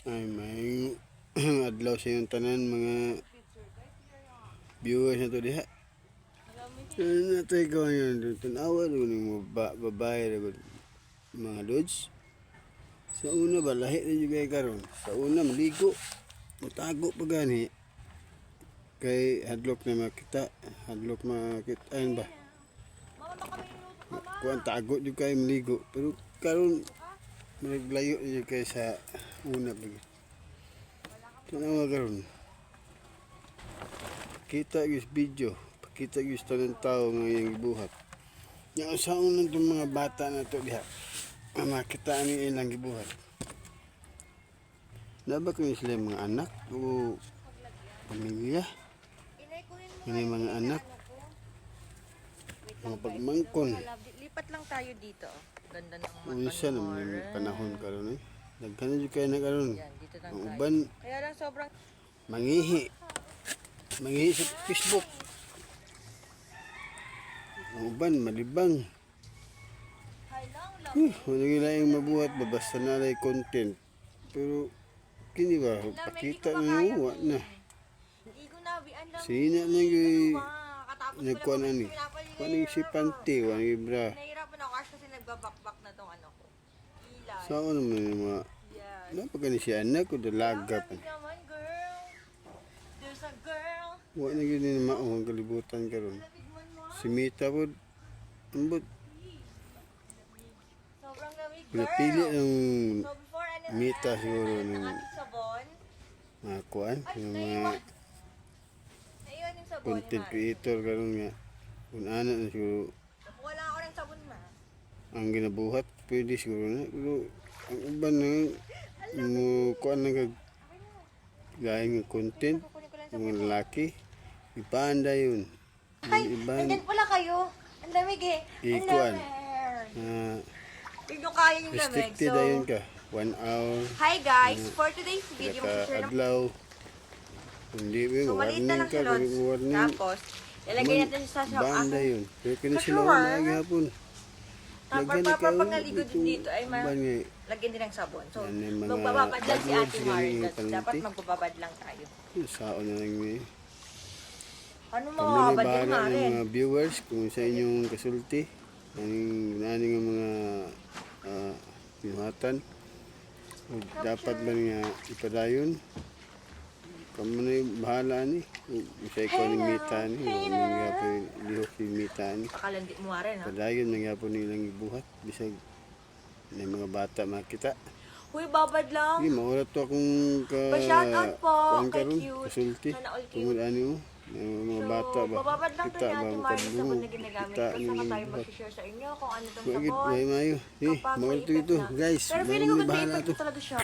Ay may adlaw sa yung tanan mga viewers na to diha. Ano na tayo gawin yun? Tanawa doon yung babae na mga lods. Sa una ba, lahi na yung kay karon. Sa una, maligo. Matago pa gani. Kay hadlok na makita. Hadlok makita. Ayun ba? Kuan tago yung kay maligo. Pero karon malaglayo yung kay sa una ba. Tanawa karon. Kita yung video. Pakita yung ng tao ngayong gibuhat. Yung asaon lang itong mga bata na ito diha. Makita ni ilang gibuhat. Naba ko sila mga anak o pamilya. May mga anak. Mga pagmangkon. Lipat lang tayo dito. Ganda ng mata Unsa ni naman yung Maren. panahon karon eh. Daghan na kayo na karon. Yan, dito lang Ang tayo. uban Kaya lang sobrang... mangihi. Mangihi sa Facebook. Ang uban malibang. Wala nila yung mabuhat ba basta na lay content. Pero kini ba pakita na wa na. Hindi ko na, bian lang. Sina na yung Katapos ko nagkuan lang ani. Paning si Pante, wani bra. Nahihirapan ako kasi nagbabakbak na tong ano ko. Ilay. Sa ano man yung mga Yan. napagani si anak ko dalaga pa. Naman, girl. There's a girl. Wa na gyud ni maong kalibutan karon. Si Mita pod ambot Sobrang lamig, girl. pinapili ng So before ano Mita siguro ng ng ating sabon, mga kuan, yung mga naiwan yung sabon ni content Mari. creator karon nga. Kung ano na siguro Nakuha lang ako ng sabon, ma. ang ginabuhat pwede siguro na pero ang uban na mo kuan na kag gaya ng content Kukunin ko lang sa... mga lalaki ipanda yun Ay, yung iban nandyan pala kayo. Ang lamig eh. Ang Ikuan. lamig. Hindi nyo kaya yung lamig. restricted So, na yun ka 1 hour hi guys. For today's video, naka mag-share na. adlaw hindi ba So, maliit na warning lang ka si Lods. kung warning Tapos, ilagay natin siya sa banda yun pero kini Sa sila drawer. wala hapon Tapos, pag naligo din dito ay bangay lagyan din ng sabon. So, Yan yung mga magbababad lang si bad words Ate yan Mari. yung Dapat panunti. magbababad lang tayo. saon na lang may Ano kami mababad din, bahala ng Maren? mga viewers kung sa inyong kasulti ang naning mga pinuhatan o dapat ba nga ipadayon kamo na yung bahala ni kung sa ikaw ng mita ni o nang yapon lihok yung mita ni Pakalandi mo, Maren, ha? padayon nang yapon nilang ibuhat bisag na mga bata makita Uy, babad lang. hindi maurat to akong Pa-shoutout po kuwan kay karon Cute. kasulti Sana all cute. tungod ani mo mga bata ba bababad lang kita to ni ba Ate ang Mari sa sabon na kadlungo ginagamit kita ko. ni Saka tayo ibuhat mag-share sa inyo kung ano tong Bakit sabon. may mayo? Eh, Kapag may maulit effect ito, na. guys. Pero feeling ko May good may bahala effect to. talaga siya.